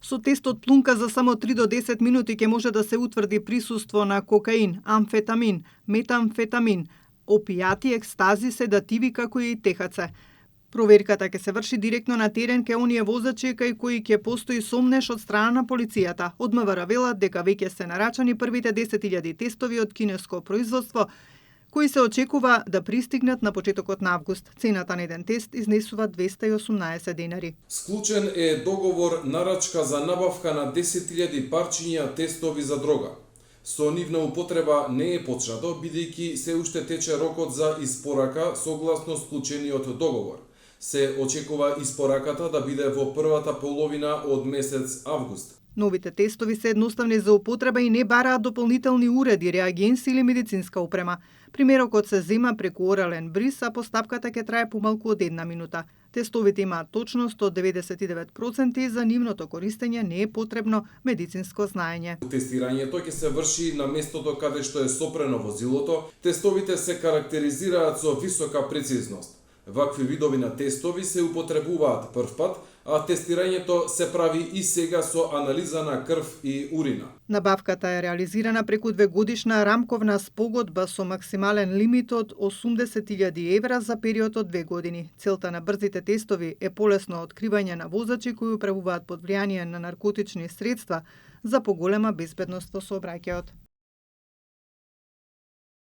Со тест од плунка за само 3 до 10 минути ќе може да се утврди присуство на кокаин, амфетамин, метамфетамин, опијати, екстази, седативи како и ТХЦ. Проверката ќе се врши директно на терен кај оние возачи кај кои ќе постои сомнеш од страна на полицијата. Од МВР велат дека веќе се нарачани првите 10.000 тестови од кинеско производство, кои се очекува да пристигнат на почетокот на август. Цената на еден тест изнесува 218 денари. Склучен е договор нарачка за набавка на 10.000 парчиња тестови за дрога. Со нивна употреба не е почнато, бидејќи се уште тече рокот за испорака согласно склучениот договор. Се очекува испораката да биде во првата половина од месец август. Новите тестови се едноставни за употреба и не бараат дополнителни уреди, реагенси или медицинска опрема. Примерокот се зема преку орален бриз, а постапката ќе трае помалку од 1 минута. Тестовите имаат точност од 99% и за нивното користење не е потребно медицинско знаење. Тестирањето ќе се врши на местото каде што е сопрено возилото. Тестовите се карактеризираат со висока прецизност. Вакви видови на тестови се употребуваат првпат, а тестирањето се прави и сега со анализа на крв и урина. Набавката е реализирана преку 2-годишна рамковна спогодба со максимален лимит од 80.000 евра за период од 2 години. Целта на брзите тестови е полесно откривање на возачи кои управуваат под влијание на наркотични средства за поголема безбедност во сообраќајот.